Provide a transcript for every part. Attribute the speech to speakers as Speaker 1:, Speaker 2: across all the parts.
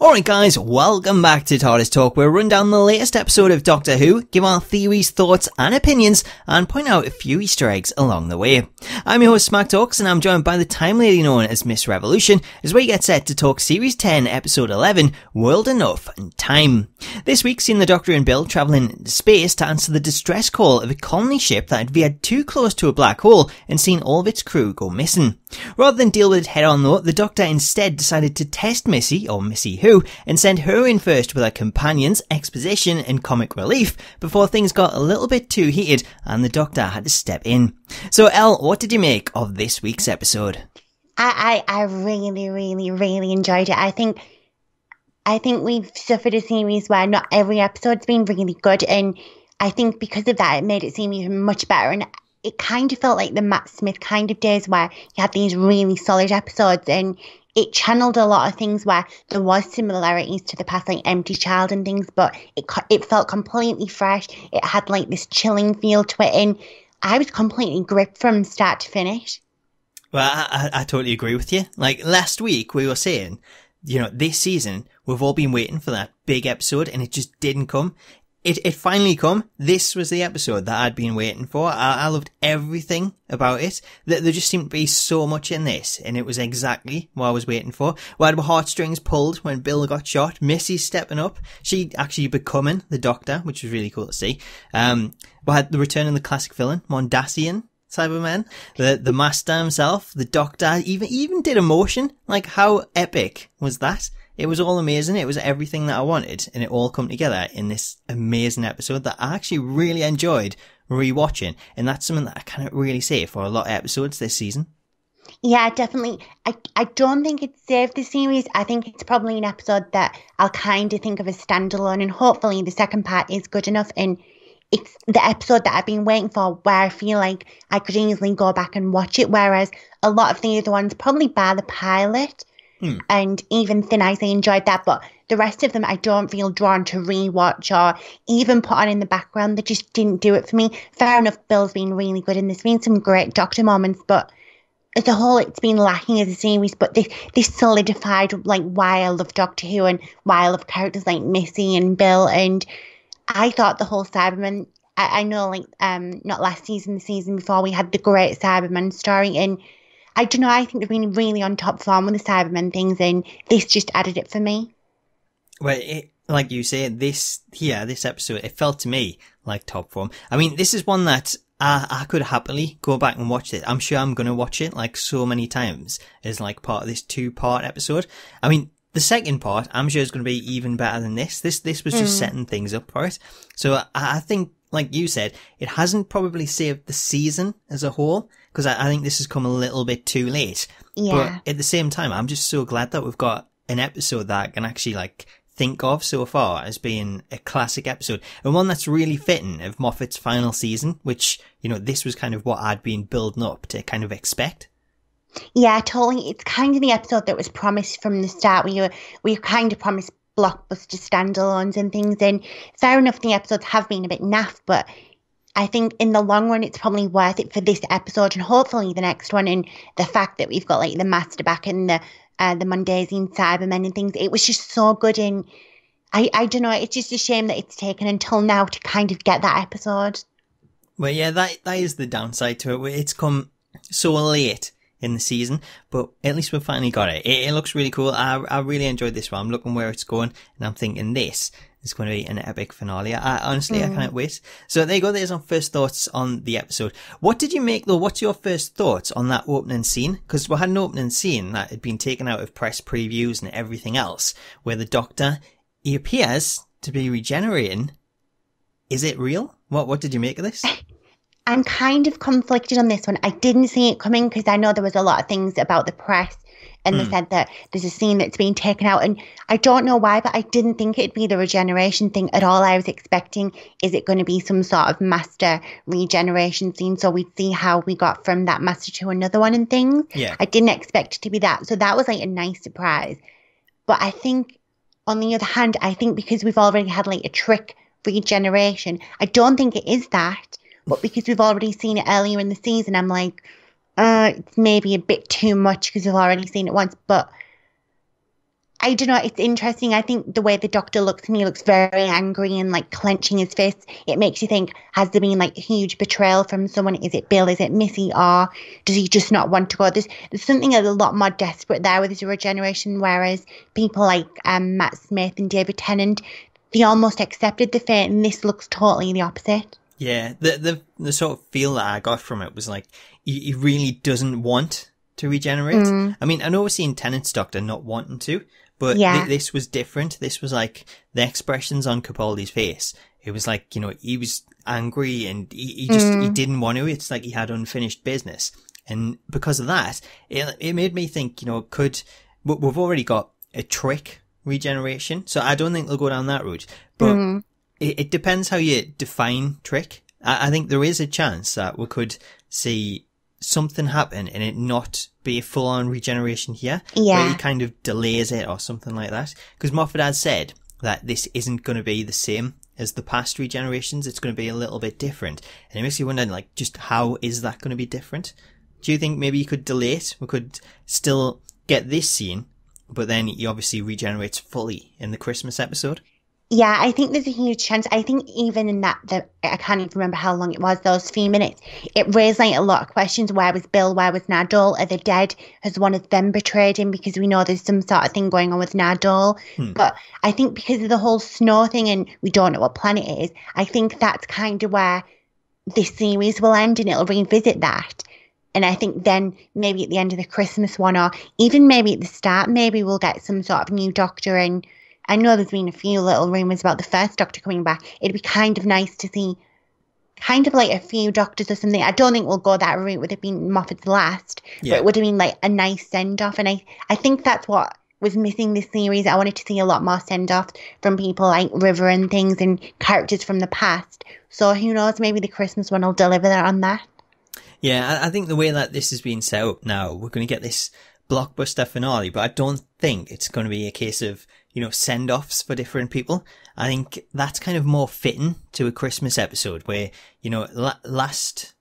Speaker 1: Alright guys, welcome back to Tardis Talk, where we run down the latest episode of Doctor Who, give our theories, thoughts and opinions, and point out a few Easter eggs along the way. I'm your host Smack Talks, and I'm joined by the time lady known as Miss Revolution, as we get set to talk Series 10, Episode 11, World Enough and Time. This week seen the Doctor and Bill travelling into space to answer the distress call of a colony ship that had veered too close to a black hole and seen all of its crew go missing. Rather than deal with it head on though, the Doctor instead decided to test Missy, or Missy Who, and send her in first with her companions, exposition and comic relief before things got a little bit too heated and the Doctor had to step in. So Elle, what did you make of this week's episode?
Speaker 2: I really enjoyed it. I think we've suffered a series where not every episode's been really good, and I think because of that it made it seem even much better, and it kind of felt like the Matt Smith kind of days where you had these really solid episodes, and it channeled a lot of things where there was similarities to the past, like Empty Child and things, but it felt completely fresh. It had like this chilling feel to it, and I was completely gripped from start to finish.
Speaker 1: Well, I totally agree with you. Like last week we were saying, you know, this season we've all been waiting for that big episode and it just didn't come. It finally come. This was the episode that I'd been waiting for. I loved everything about it. There just seemed to be so much in this, and it was exactly what I was waiting for. We had our heartstrings pulled when Bill got shot. Missy stepping up. She actually becoming the Doctor, which was really cool to see. We had the return of the classic villain, Mondasian Cyberman, the Master himself, the Doctor, even did emotion. Like, how epic was that? It was all amazing. It was everything that I wanted, and it all come together in this amazing episode that I actually really enjoyed rewatching, and that's something that I can't really say for a lot of episodes this season.
Speaker 2: Yeah, definitely. I don't think it saved the series. I think it's probably an episode that I'll kind of think of as standalone, and hopefully the second part is good enough, and it's the episode that I've been waiting for where I feel like I could easily go back and watch it, whereas a lot of the other ones, probably bar the pilot, and even Thin Ice, I enjoyed that, but the rest of them I don't feel drawn to rewatch or even put on in the background. They just didn't do it for me. Fair enough, Bill's been really good and there's been some great Doctor moments, but as a whole it's been lacking as a series. But this solidified like why I love Doctor Who and why I love characters like Missy and Bill. And I thought the whole Cyberman, I know like not last season, the season before, we had the great Cyberman story, and I don't know, I think they've been really on top form with the Cybermen things, and this just added it for me.
Speaker 1: Well, like you say, this episode, it felt to me like top form. I mean, this is one that I could happily go back and watch it. I'm sure I'm going to watch it like so many times as like part of this 2-part episode. I mean, the second part, I'm sure is going to be even better than this. This was just setting things up for it. So I think, like you said, it hasn't probably saved the season as a whole, because I think this has come a little bit too late.
Speaker 2: Yeah.
Speaker 1: But at the same time, I'm just so glad that we've got an episode that I can actually like think of so far as being a classic episode, and one that's really fitting of Moffat's final season, which, you know, this was kind of what I'd been building up to kind of expect.
Speaker 2: Yeah, totally. It's kind of the episode that was promised from the start. We kind of promised blockbuster standalones and things, and fair enough, the episodes have been a bit naff, but I think in the long run it's probably worth it for this episode and hopefully the next one. And the fact that we've got like the Master back and the Mondasian Cybermen and things, it was just so good. And I don't know, it's just a shame that it's taken until now to kind of get that episode.
Speaker 1: Well, yeah, that is the downside to it. It's come so late in the season, but at least we've finally got it. It looks really cool. I really enjoyed this one. I'm looking where it's going, and I'm thinking this is going to be an epic finale. I can't wait. So there you go. There's our first thoughts on the episode. What did you make though? What's your first thoughts on that opening scene? Because we had an opening scene that had been taken out of press previews and everything else, where the Doctor, he appears to be regenerating. Is it real? What did you make of this?
Speaker 2: I'm kind of conflicted on this one. I didn't see it coming because I know there was a lot of things about the press, and they said that there's a scene that's been taken out, and I don't know why, but I didn't think it'd be the regeneration thing at all. I was expecting, is it going to be some sort of Master regeneration scene so we'd see how we got from that Master to another one and things?
Speaker 1: Yeah.
Speaker 2: I didn't expect it to be that. So that was like a nice surprise. But I think, on the other hand, I think because we've already had like a trick regeneration, I don't think it is that. But because we've already seen it earlier in the season, I'm like, it's maybe a bit too much because we've already seen it once. But I don't know. It's interesting. I think the way the doctor looks and he looks very angry and like clenching his fists, it makes you think, has there been like huge betrayal from someone? Is it Bill? Is it Missy? Or does he just not want to go? There's something a lot more desperate there with his regeneration, whereas people like Matt Smith and David Tennant, they almost accepted the fate, and this looks totally the opposite.
Speaker 1: Yeah, the sort of feel that I got from it was like, he really doesn't want to regenerate. I mean, I know we're seeing Tennant's doctor not wanting to, but this was different. This was like the expressions on Capaldi's face. It was like, you know, he was angry and he didn't want to. It's like he had unfinished business. And because of that, it made me think, you know, we've already got a trick regeneration. So I don't think they'll go down that route, but it depends how you define trick. I think there is a chance that we could see something happen and it not be a full-on regeneration here, where he kind of delays it or something like that. Because Moffat has said that this isn't going to be the same as the past regenerations. It's going to be a little bit different. And it makes you wonder, like, just how is that going to be different? Do you think maybe you could delay it? We could still get this scene, but then he obviously regenerates fully in the Christmas episode?
Speaker 2: Yeah, I think there's a huge chance. I think even in that I can't even remember how long it was, those few minutes, it raised like a lot of questions. Where was Bill? Where was Nardole? Are they dead? Has one of them betrayed him? Because we know there's some sort of thing going on with Nardole. But I think because of the whole snow thing and we don't know what planet it is, I think that's kind of where this series will end and it'll revisit that. And I think then maybe at the end of the Christmas one, or even maybe at the start, maybe we'll get some sort of new doctor. And I know there's been a few little rumours about the first doctor coming back. It'd be kind of nice to see kind of like a few doctors or something. I don't think we'll go that route with it being Moffat's last, but it would have been like a nice send-off. And I think that's what was missing this series. I wanted to see a lot more send-offs from people like River and things and characters from the past. So who knows, maybe the Christmas one will deliver on that.
Speaker 1: Yeah, I think the way that this has been set up now, we're going to get this blockbuster finale, but I don't think it's going to be a case of, you know, send-offs for different people. I think that's kind of more fitting to a Christmas episode where, you know, last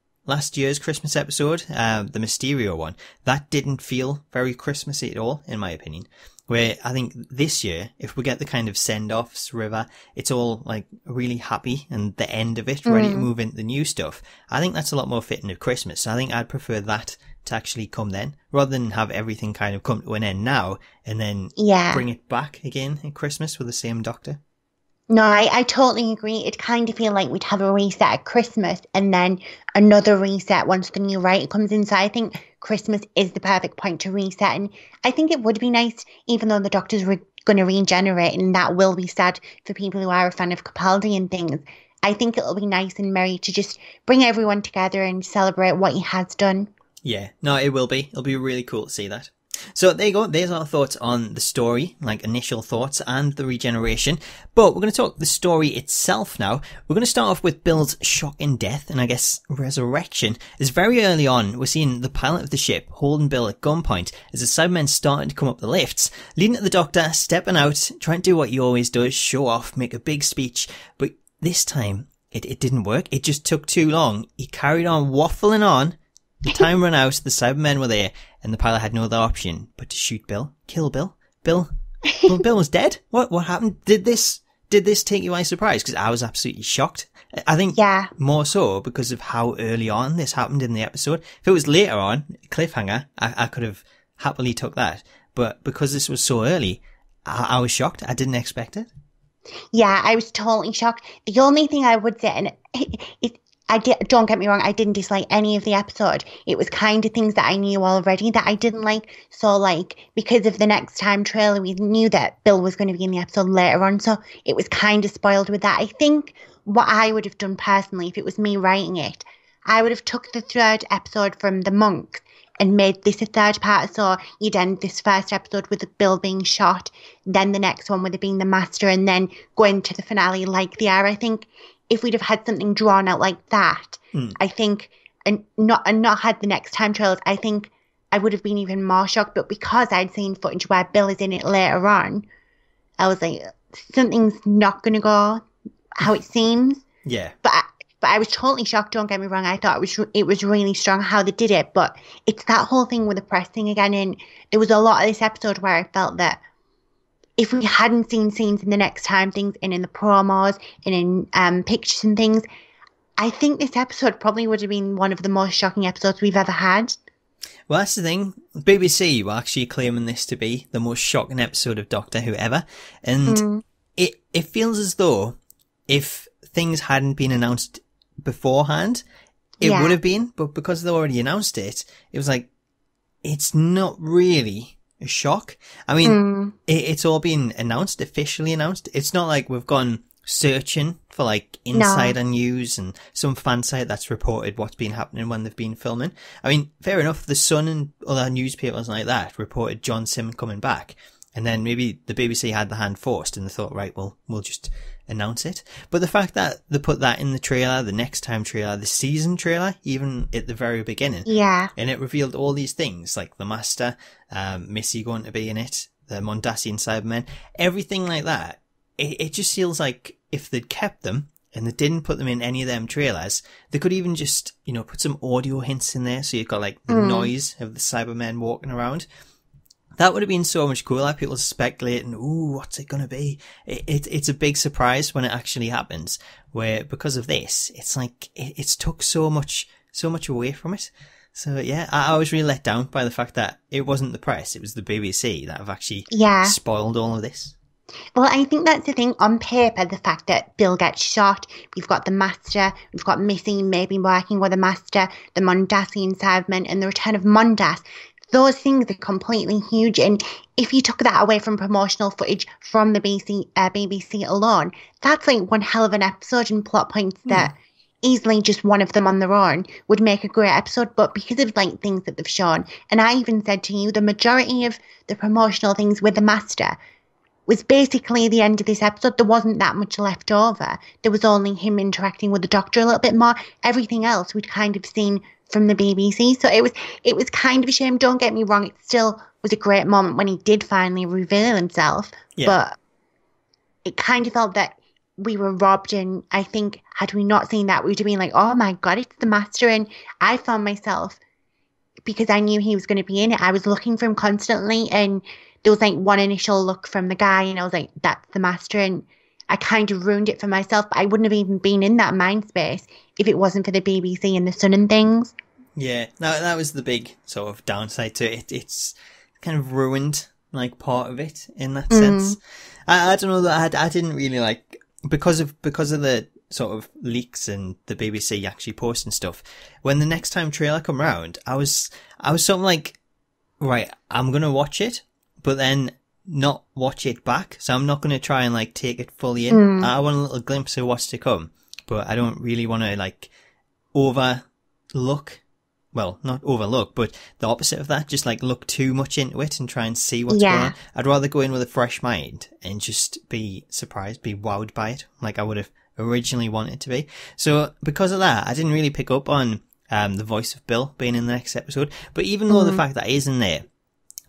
Speaker 1: year's Christmas episode, the Mysterio one, that didn't feel very Christmassy at all, in my opinion. Where I think this year, if we get the kind of send-offs, River, it's all like really happy and the end of it, ready to move into the new stuff. I think that's a lot more fitting of Christmas. So I think I'd prefer that to actually come then, rather than have everything kind of come to an end now and then bring it back again at Christmas with the same doctor.
Speaker 2: No, I totally agree. It kind of feel like we'd have a reset at Christmas and then another reset once the new writer comes in. So I think Christmas is the perfect point to reset. And I think it would be nice, even though the Doctor's going to regenerate, and that will be sad for people who are a fan of Capaldi and things. I think it'll be nice and merry to just bring everyone together and celebrate what he has done.
Speaker 1: Yeah, no, it will be. It'll be really cool to see that. So there you go. There's our thoughts on the story, like initial thoughts and the regeneration. But we're going to talk the story itself now. We're going to start off with Bill's shocking death and I guess resurrection. As very early on, we're seeing the pilot of the ship holding Bill at gunpoint as the Cybermen starting to come up the lifts, leading to the Doctor stepping out, trying to do what he always does, show off, make a big speech. But this time, it didn't work. It just took too long. He carried on waffling on. The time ran out, the Cybermen were there, and the pilot had no other option but to shoot Bill. Kill Bill. Bill was dead? What happened? Did this take you by surprise? Because I was absolutely shocked. I think more so because of how early on this happened in the episode. If it was later on, cliffhanger, I could have happily took that. But because this was so early, I was shocked. I didn't expect it.
Speaker 2: Yeah, I was totally shocked. The only thing I would say, and don't get me wrong, I didn't dislike any of the episode. It was kind of things that I knew already that I didn't like. So, like, because of the next time trailer, we knew that Bill was going to be in the episode later on. So it was kind of spoiled with that. I think what I would have done personally, if it was me writing it, I would have took the third episode from the monks and made this a third part. So you'd end this first episode with Bill being shot, then the next one would have been the Master, and then go into the finale like they are. I think if we'd have had something drawn out like that, I think, and not had the next time trailers, I think I would have been even more shocked. But because I'd seen footage where Bill is in it later on, I was like, something's not going to go how it seems.
Speaker 1: Yeah.
Speaker 2: But I was totally shocked, don't get me wrong. I thought it was really strong how they did it. But it's that whole thing with the press thing again. And there was a lot of this episode where I felt that if we hadn't seen scenes in the next time things and in the promos and in pictures and things, I think this episode probably would have been one of the most shocking episodes we've ever had.
Speaker 1: Well, that's the thing. BBC were actually claiming this to be the most shocking episode of Doctor Who ever. And it feels as though if things hadn't been announced beforehand, it would have been. But because they already announced it, it was like, it's not really a shock. I mean, it's all been announced, officially announced. It's not like we've gone searching for like insider news and some fan site that's reported what's been happening when they've been filming. I mean, fair enough, The Sun and other newspapers like that reported John Simmons coming back, and then maybe the BBC had the hand forced and they thought, right, well, we'll just announce it. But the fact that they put that in the trailer, the next time trailer, the season trailer, even at the very beginning, and it revealed all these things like the Master, Missy going to be in it, the Mondasian Cybermen, everything like that. It just feels like if they'd kept them and they didn't put them in any of them trailers, they could even just, you know, put some audio hints in there. So you've got like the noise of the Cybermen walking around. That would have been so much cooler. People speculating, ooh, what's it going to be? It's a big surprise when it actually happens, where because of this, it's like, it's took so much away from it. So yeah, I was really let down by the fact that it wasn't the press, it was the BBC that have actually spoiled all of this.
Speaker 2: Well, I think that's the thing. On paper, the fact that Bill gets shot, we've got the Master, we've got Missy maybe working with the Master, the Mondasian Cybermen, and the return of Mondas. Those things are completely huge. And if you took that away from promotional footage from the BBC alone, that's like one hell of an episode and plot points that easily just one of them on their own would make a great episode. But because of like things that they've shown, and I even said to you, the majority of the promotional things with the Master was basically the end of this episode. There wasn't that much left over. There was only him interacting with the Doctor a little bit more. Everything else we'd kind of seen from the BBC. So it was kind of a shame. Don't get me wrong. It still was a great moment when he did finally reveal himself. Yeah. But it kind of felt that we were robbed. And I think had we not seen that, we would have been like, oh my God, it's the Master. And I found myself, because I knew he was going to be in it, I was looking for him constantly. And there was like one initial look from the guy and I was like, that's the Master. And I kind of ruined it for myself. But I wouldn't have even been in that mind space if it wasn't for the BBC and the Sun and things.
Speaker 1: Yeah, that was the big sort of downside to it. It's kind of ruined like part of it in that sense. I don't know that I didn't really like, because of the sort of leaks and the BBC actually posting stuff. When the next time trailer come round, I was sort of like, right, I'm going to watch it, but then not watch it back. So I'm not going to try and like take it fully in. I want a little glimpse of what's to come, but I don't really want to like overlook. Well, not overlook, but the opposite of that, just like look too much into it and try and see what's going on. I'd rather go in with a fresh mind and just be surprised, be wowed by it, like I would have originally wanted to be. So because of that, I didn't really pick up on the voice of Bill being in the next episode. But even though the fact that it is in there,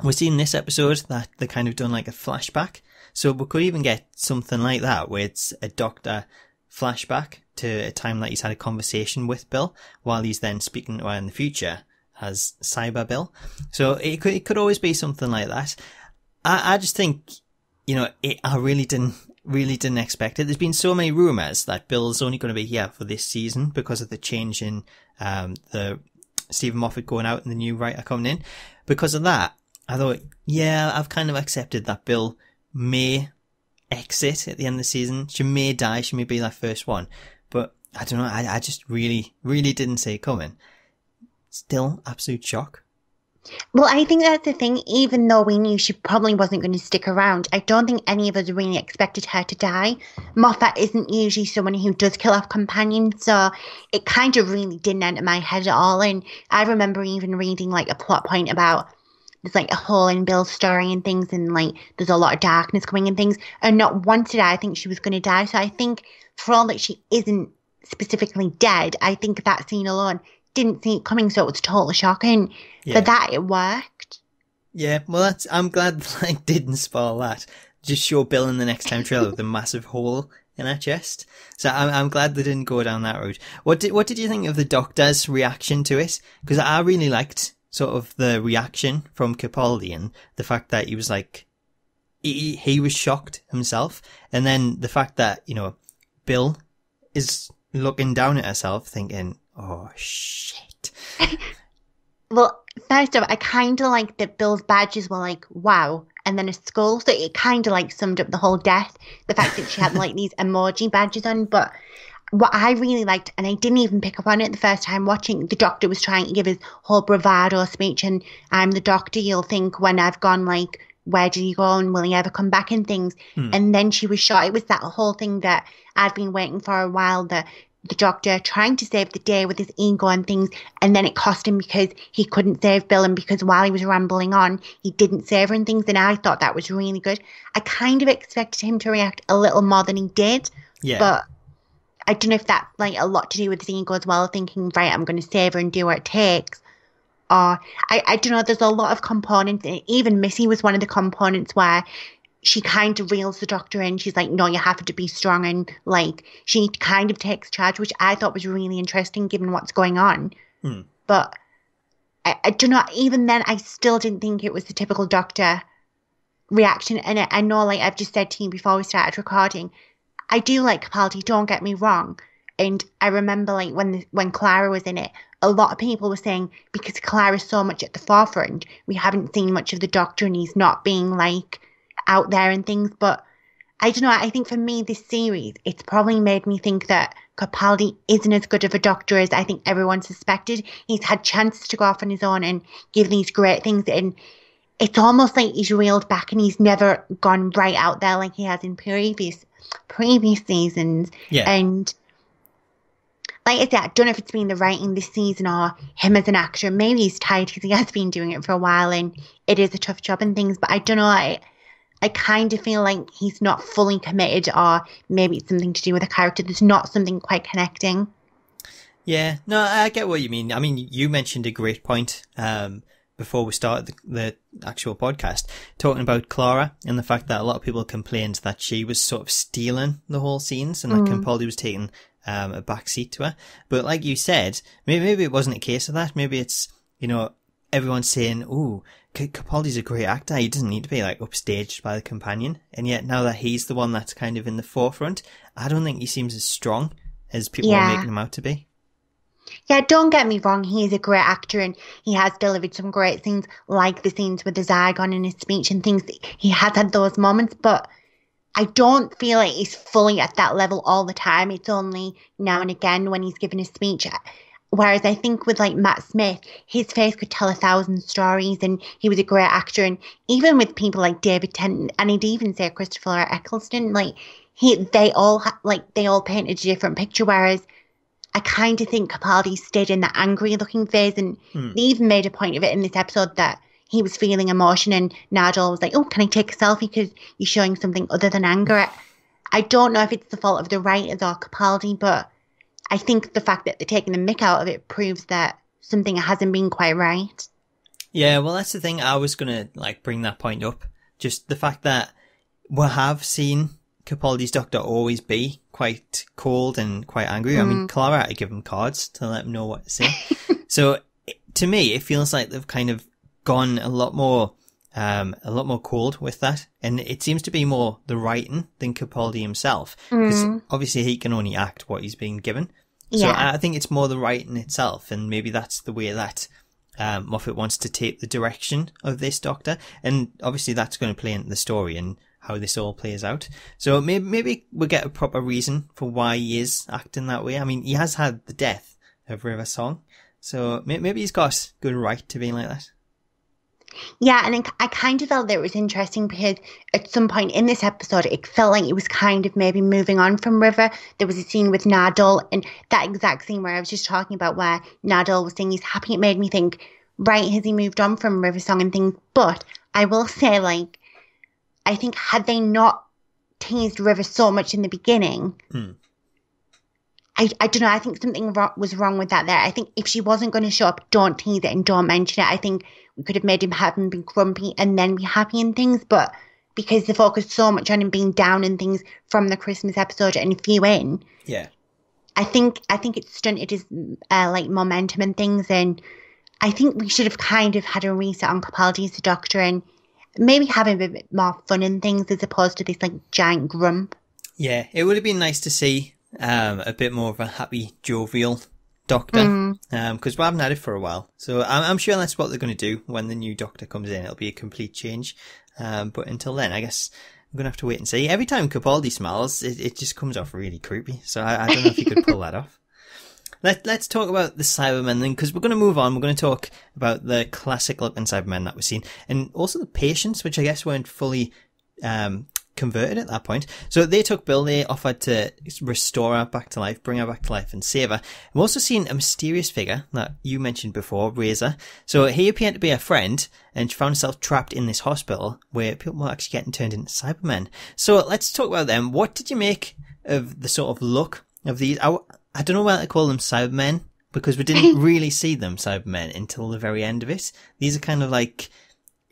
Speaker 1: we're seeing this episode that they kind of done like a flashback. So we could even get something like that where it's a Doctor flashback to a time that he's had a conversation with Bill while he's then speaking to her in the future as Cyber Bill. So it could always be something like that. I just think, you know, I really didn't expect it. There's been so many rumours that Bill's only going to be here for this season because of the change in the Stephen Moffat going out and the new writer coming in. Because of that, I thought, yeah, I've kind of accepted that Bill may exit at the end of the season. She may die. She may be that first one. But I don't know. I just really, really didn't see it coming. Still, absolute shock.
Speaker 2: Well, I think that's the thing. Even though we knew she probably wasn't going to stick around, I don't think any of us really expected her to die. Moffat isn't usually someone who does kill off companions, so it kind of really didn't enter my head at all. And I remember even reading like a plot point about there's like a hole in Bill's story and things, and like there's a lot of darkness coming and things. And not once did I think she was going to die. So I think for all that she isn't specifically dead, I think that scene alone didn't see it coming, so it was totally shocking. For that, it worked.
Speaker 1: Yeah, well, I'm glad like didn't spoil that. Just show Bill in the next time trailer with a massive hole in her chest. So I'm glad they didn't go down that route. What did you think of the Doctor's reaction to it? Because I really liked sort of the reaction from Capaldi and the fact that he was like, he was shocked himself. And then the fact that, you know, Bill is looking down at herself thinking, oh, shit.
Speaker 2: Well, first off, I kind of like that Bill's badges were like, wow, and then a skull. So it kind of like summed up the whole death. The fact that she had like these emoji badges on. But what I really liked, and I didn't even pick up on it the first time watching, the doctor was trying to give his whole bravado speech, and I'm the doctor, you'll think when I've gone, like, where did he go and will he ever come back and things. And then she was shot. It was that whole thing that I've been waiting for a while, the doctor trying to save the day with his ego and things, and then it cost him because he couldn't save Bill, and because while he was rambling on, he didn't save her and things, and I thought that was really good. I kind of expected him to react a little more than he did, but I don't know if that's like a lot to do with his ego as well, thinking, right, I'm going to save her and do what it takes. Or I don't know, there's a lot of components. Even Missy was one of the components where she kind of reels the doctor in. She's like, no, you have to be strong. And like, she kind of takes charge, which I thought was really interesting given what's going on. But I don't know, even then, I still didn't think it was the typical doctor reaction. And I know, like I've just said to you before we started recording, I do like Capaldi, don't get me wrong. And I remember like when Clara was in it, a lot of people were saying because Clara's so much at the forefront, we haven't seen much of the doctor and he's not being like out there and things. But I don't know, I think for me this series, it's probably made me think that Capaldi isn't as good of a doctor as I think everyone suspected. He's had chances to go off on his own and give these great things, and it's almost like he's reeled back and he's never gone right out there like he has in previous seasons. And like I said, I don't know if it's been the writing this season or him as an actor. Maybe he's tired because he has been doing it for a while and it is a tough job and things. But I don't know, I kind of feel like he's not fully committed, or maybe it's something to do with the character. There's not something quite connecting.
Speaker 1: Yeah, no, I get what you mean. I mean, you mentioned a great point before we started the actual podcast, talking about Clara and the fact that a lot of people complained that she was sort of stealing the whole scenes and that Capaldi was taking a backseat to her. But like you said, maybe it wasn't a case of that. Maybe it's, you know, everyone's saying, ooh, Capaldi's a great actor. He doesn't need to be like upstaged by the companion. And yet now that he's the one that's kind of in the forefront, I don't think he seems as strong as people are making him out to be.
Speaker 2: Yeah, don't get me wrong, he's a great actor and he has delivered some great scenes, like the scenes with the Zygon in his speech and things. He has had those moments, but I don't feel like he's fully at that level all the time. It's only now and again when he's given a speech. Whereas I think with like Matt Smith, his face could tell 1,000 stories and he was a great actor. And even with people like David Tennant, and he'd even say Christopher Eccleston, like they all painted a different picture. Whereas I kind of think Capaldi stayed in the angry looking phase, and they even made a point of it in this episode that he was feeling emotion and Nardole was like, oh, can I take a selfie because you're showing something other than anger? I don't know if it's the fault of the writers or Capaldi, but I think the fact that they're taking the mick out of it proves that something hasn't been quite right.
Speaker 1: Yeah, well, that's the thing. I was going to like bring that point up. Just the fact that we have seen Capaldi's doctor always be quite cold and quite angry. I mean, Clara had to give him cards to let him know what to say. So to me, it feels like they've kind of gone a lot more cold with that. And it seems to be more the writing than Capaldi himself. Because obviously he can only act what he's being given. So I think it's more the writing itself. And maybe that's the way that Moffat wants to take the direction of this doctor. And obviously that's going to play into the story and how this all plays out. So maybe we'll get a proper reason for why he is acting that way. I mean, he has had the death of River Song. So maybe he's got good right to being like that.
Speaker 2: Yeah, and I kind of felt that it was interesting because at some point in this episode, it felt like it was kind of maybe moving on from River. There was a scene with Nardole, and that exact scene where I was just talking about where Nardole was saying he's happy, it made me think, right, has he moved on from River Song and things? But I will say, like, I think had they not teased River so much in the beginning, I don't know, I think something was wrong with that there. I think if she wasn't going to show up, don't tease it and don't mention it. I think we could have made him be grumpy and then be happy and things, but because they focused so much on him being down and things from the Christmas episode and a few in, I think it stunted his like momentum and things, and I think we should have kind of had a reset on Capaldi as the doctor, and maybe having a bit more fun and things as opposed to this like giant grump.
Speaker 1: Yeah, it would have been nice to see a bit more of a happy, jovial Doctor, because we haven't had it for a while. So I'm sure that's what they're going to do when the new Doctor comes in. It'll be a complete change. But until then, I guess we're going to have to wait and see. Every time Capaldi smiles, it just comes off really creepy. So I don't know if you could pull that off. Let's talk about the Cybermen then, because we're going to move on. We're going to talk about the classic looking Cybermen that we've seen, and also the patients, which I guess weren't fully converted at that point. So they took Bill, they offered to restore her back to life, bring her back to life and save her. We've also seen a mysterious figure that you mentioned before, Razor. So he appeared to be a friend, and she found herself trapped in this hospital where people were actually getting turned into Cybermen. So let's talk about them. What did you make of the sort of look of these? I don't know whether to call them Cybermen, because we didn't really see them Cybermen until the very end of it. These are kind of like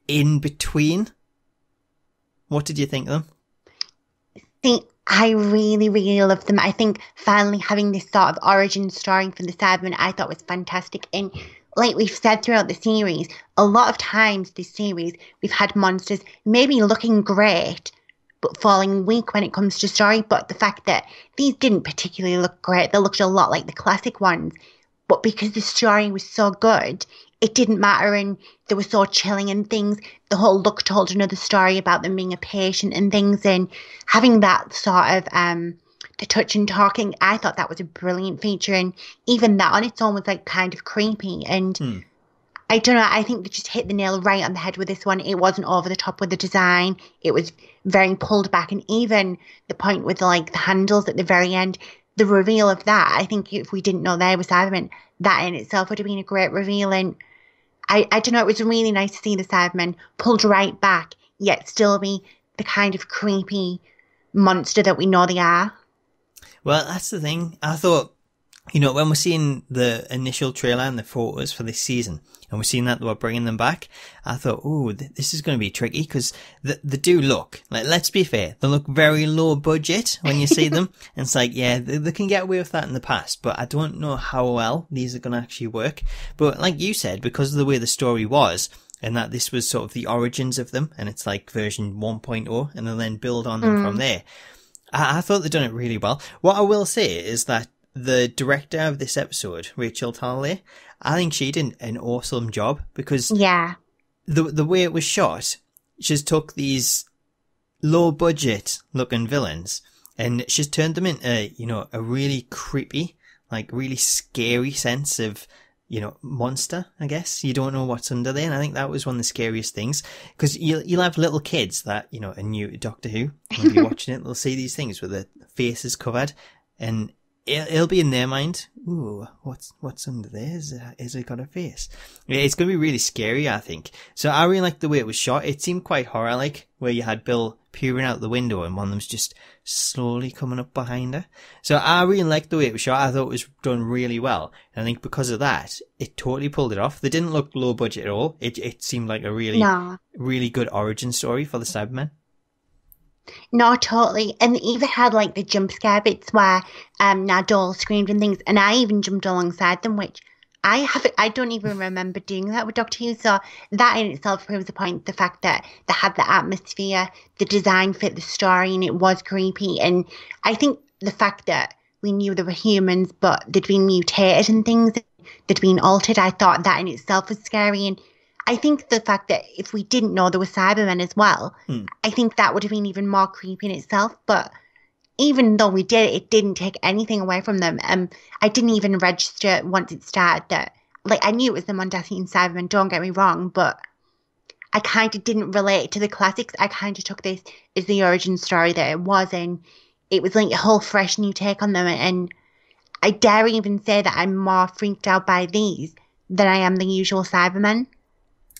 Speaker 1: in between. What did you think of them?
Speaker 2: See, I really, really love them. I think finally having this sort of origin story for the Cybermen I thought was fantastic. And like we've said throughout the series, a lot of times this series, we've had monsters maybe looking great, but falling weak when it comes to story. But the fact that these didn't particularly look great, they looked a lot like the classic ones. But because the story was so good, it didn't matter, and they were so chilling and things. The whole look told another story about them being a patient and things, and having that sort of the touch and talking, I thought that was a brilliant feature. And even that on its own was like kind of creepy. And I don't know, I think they just hit the nail right on the head with this one. It wasn't over the top with the design. It was very pulled back, and even the point with like the handles at the very end, the reveal of that, I think if we didn't know they were Cybermen, that in itself would have been a great reveal. And I don't know, it was really nice to see the Cybermen pulled right back, yet still be the kind of creepy monster that we know they are.
Speaker 1: Well, that's the thing. I thought, you know, when we're seeing the initial trailer and the photos for this season, and we're seeing that we're bringing them back, I thought, oh, this is going to be tricky, because they do look, like, let's be fair, they look very low budget when you see them. And it's like, yeah, they can get away with that in the past, but I don't know how well these are going to actually work. But like you said, because of the way the story was, and that this was sort of the origins of them, and it's like version 1.0, and they'll then build on them from there. I thought they'd done it really well. What I will say is that the director of this episode, Rachel Talalay, I think she did an awesome job, because the way it was shot, she just took these low budget looking villains and she's turned them into, you know, a really creepy, like really scary sense of, you know, monster, I guess. You don't know what's under there. And I think that was one of the scariest things, because you'll have little kids that, you know, are new to Doctor Who, when you're watching it, they'll see these things with their faces covered, and it'll be in their mind, ooh, what's under there? Is it got a face? It's going to be really scary, I think. So I really liked the way it was shot. It seemed quite horror-like, where you had Bill peering out the window and one of them's just slowly coming up behind her. So I really liked the way it was shot. I thought it was done really well. And I think because of that, it totally pulled it off. They didn't look low budget at all. It seemed like a really good origin story for the Cybermen.
Speaker 2: No, totally. And they even had like the jump scare bits where Nadol screamed and things, and I even jumped alongside them, which I don't even remember doing that with Doctor Who. So that in itself proves the point, the fact that they had the atmosphere, the design fit the story, and it was creepy. And I think the fact that we knew they were humans, but they'd been mutated and things, they'd been altered, I thought that in itself was scary. And I think the fact that if we didn't know there were Cybermen as well, I think that would have been even more creepy in itself. But even though we did, it didn't take anything away from them. I didn't even register once it started that, like, I knew it was the Mondasian Cybermen, don't get me wrong, but I kind of didn't relate it to the classics. I kind of took this as the origin story that it was, and it was like a whole fresh new take on them. And I dare even say that I'm more freaked out by these than I am the usual Cybermen.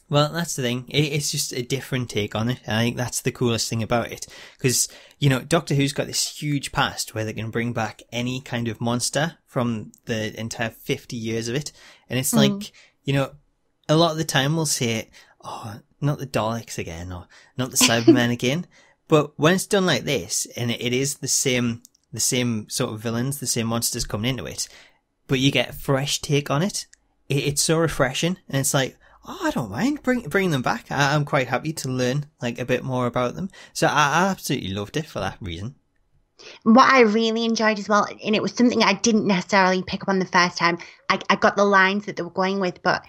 Speaker 1: Well, that's the thing. It's just a different take on it. And I think that's the coolest thing about it. Because, you know, Doctor Who's got this huge past where they can bring back any kind of monster from the entire 50 years of it. And it's like, you know, a lot of the time we'll say, oh, not the Daleks again, or not the Cybermen again. But when it's done like this, and it is the same sort of villains, the same monsters coming into it, but you get a fresh take on it, it's so refreshing. And it's like, Oh, I don't mind bringing them back. I'm quite happy to learn like a bit more about them. So I absolutely loved it for that reason.
Speaker 2: What I really enjoyed as well, and it was something I didn't necessarily pick up on the first time, I got the lines that they were going with, but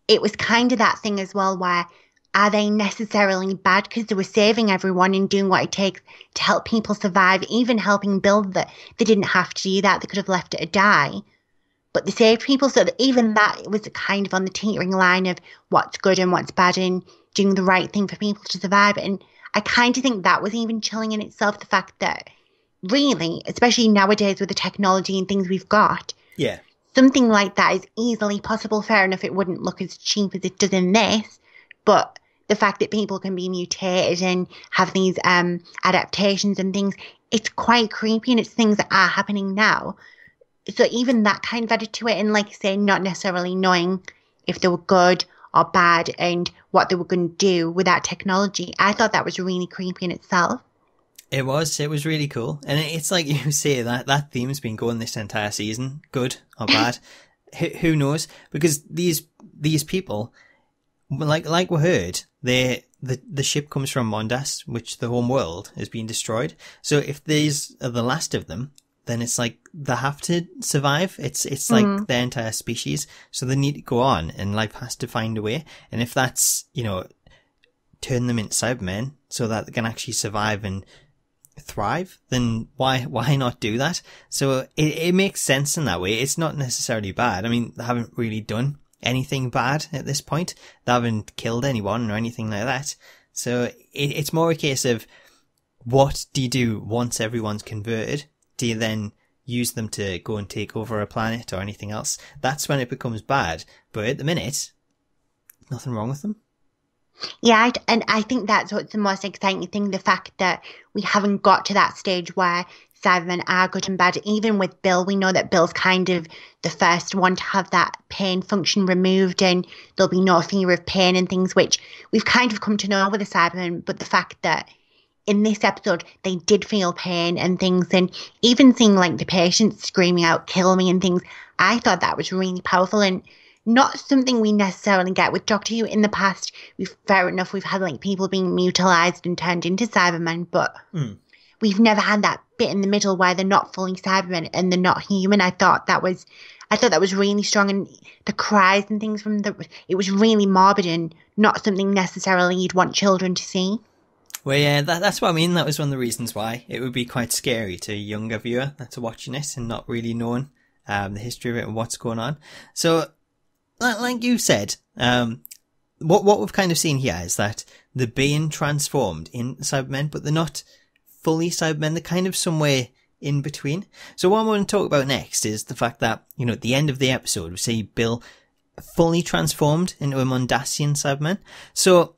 Speaker 2: it was kind of that thing as well where are they necessarily bad because they were saving everyone and doing what it takes to help people survive, even helping build that they didn't have to do that. They could have left it to die, but they saved people. So that even that was kind of on the teetering line of what's good and what's bad and doing the right thing for people to survive. And I kind of think that was even chilling in itself, the fact that really, especially nowadays with the technology and things we've got,
Speaker 1: Yeah.
Speaker 2: something like that is easily possible. Fair enough, it wouldn't look as cheap as it does in this, but the fact that people can be mutated and have these adaptations and things, it's quite creepy, and it's things that are happening now. So even that kind of added to it, and like I say, not necessarily knowing if they were good or bad and what they were going to do with that technology. I thought that was really creepy in itself.
Speaker 1: It was really cool. And it's like you say, that theme's been going this entire season, good or bad. Who knows? Because these people, like we heard, the ship comes from Mondas, which the home world has been destroyed. So if these are the last of them, then it's like they have to survive. It's like their entire species. So they need to go on, and life has to find a way. And if that's, turn them into Cybermen so that they can actually survive and thrive, then why not do that? So it makes sense in that way. It's not necessarily bad. I mean, they haven't really done anything bad at this point. They haven't killed anyone or anything like that. So it's more a case of, what do you do once everyone's converted? Do you then use them to go and take over a planet or anything else? That's when it becomes bad. But at the minute, nothing wrong with them.
Speaker 2: Yeah, and I think that's what's the most exciting thing, the fact that we haven't got to that stage where Cybermen are good and bad. Even with Bill, we know that Bill's kind of the first one to have that pain function removed, and there'll be no fear of pain and things, which we've kind of come to know with the Cybermen. But the fact that in this episode they did feel pain and things, and even seeing like the patients screaming out, "Kill me," and things, I thought that was really powerful, and not something we necessarily get with Doctor Who in the past. Fair enough, we've had like people being mutilized and turned into Cybermen, but we've never had that bit in the middle where they're not fully Cybermen and they're not human. I thought that was really strong, and the cries and things it was really morbid and not something necessarily you'd want children to see.
Speaker 1: Well, yeah, that's what I mean. That was one of the reasons why it would be quite scary to a younger viewer that's watching it and not really knowing the history of it and what's going on. So, like you said, what we've kind of seen here is that they're being transformed in Cybermen, but they're not fully Cybermen. They're kind of somewhere in between. So what I want to talk about next is the fact that, at the end of the episode, we see Bill fully transformed into a Mondasian Cyberman. So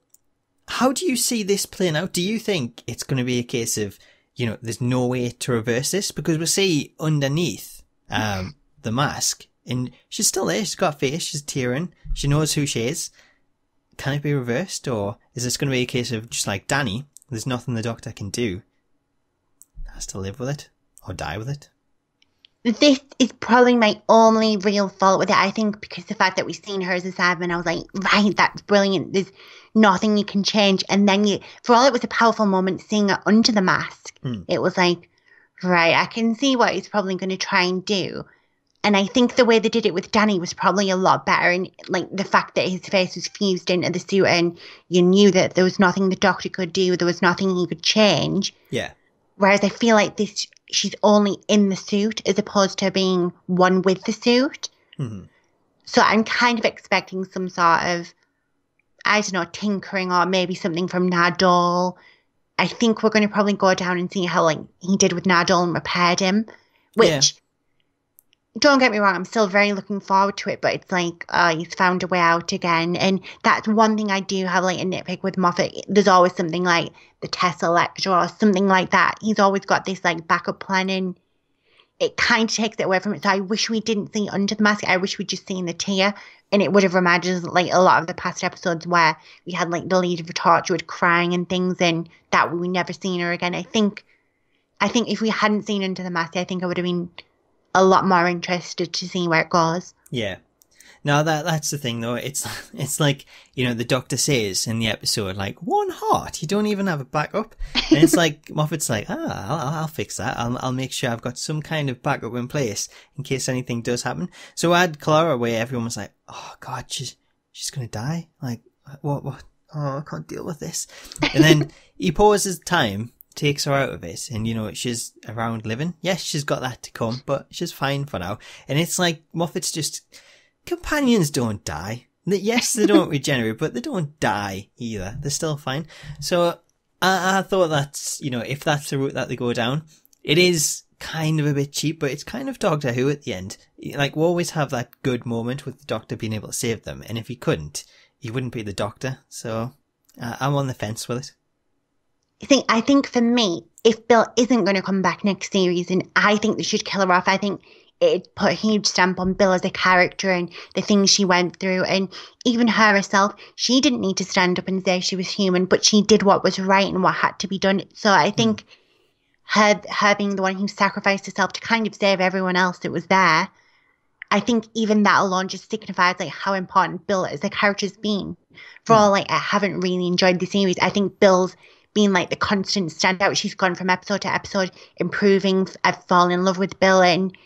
Speaker 1: how do you see this playing out? Do you think it's going to be a case of, there's no way to reverse this? Because we see underneath the mask, and she's still there. She's got a face. She's tearing. She knows who she is. Can it be reversed? Or is this going to be a case of just like Danny, there's nothing the Doctor can do? Has to live with it or die with it.
Speaker 2: This is probably my only real fault with it, I think, because the fact that we've seen her as a Cyberman, I was like, right, that's brilliant. There's nothing you can change. And then for all it was a powerful moment seeing her under the mask, it was like, right, I can see what he's probably going to try and do. And I think the way they did it with Danny was probably a lot better. And like the fact that his face was fused into the suit and you knew that there was nothing the Doctor could do, there was nothing he could change.
Speaker 1: Yeah. Whereas
Speaker 2: I feel like she's only in the suit as opposed to being one with the suit.
Speaker 1: Mm-hmm.
Speaker 2: So I'm kind of expecting some sort of, I don't know, tinkering or maybe something from Nardole. I think we're going to probably go down and see how like he did with Nardole and repaired him, which... Don't get me wrong, I'm still very looking forward to it, but it's like, he's found a way out again. And that's one thing I do have like a nitpick with Moffat. There's always something like the Tesseract or something like that. He's always got this like backup plan, and it kind of takes it away from it. So I wish we didn't see Under the Mask. I wish we'd just seen the tear, and it would have reminded us like a lot of the past episodes where we had like the lead of the Torchwood crying and things, and that we never seen her again. I think if we hadn't seen Under the Mask, I think I would have been a lot more interested to see where it goes.
Speaker 1: Yeah. No, that's the thing though. It's like, you know, the doctor says in the episode, like, one heart, you don't even have a backup. And it's like, Moffat's like, I'll fix that. I'll make sure I've got some kind of backup in place in case anything does happen. So I had Clara where everyone was like, oh God, she's gonna die. Like, what? Oh, I can't deal with this. And then he pauses time, takes her out of it, and you know, she's around living. Yes, she's got that to come, but she's fine for now. And it's like, Moffat's just, companions don't die. Yes, they don't regenerate, but they don't die either. They're still fine. So I thought that's, you know, if that's the route that they go down, it is kind of a bit cheap, but it's kind of Doctor Who at the end. Like, we always have that good moment with the Doctor being able to save them, and if he couldn't, he wouldn't be the Doctor. So I'm on the fence with it.
Speaker 2: I think for me, if Bill isn't going to come back next series, and I think they should kill her off, I think it put a huge stamp on Bill as a character and the things she went through. And even her herself, she didn't need to stand up and say she was human, but she did what was right and what had to be done. So I think her being the one who sacrificed herself to kind of save everyone else that was there, I think even that alone just signifies like how important Bill as a character's been. For all like I haven't really enjoyed the series, I think Bill's been like the constant standout. She's gone from episode to episode, improving. I've fallen in love with Bill, and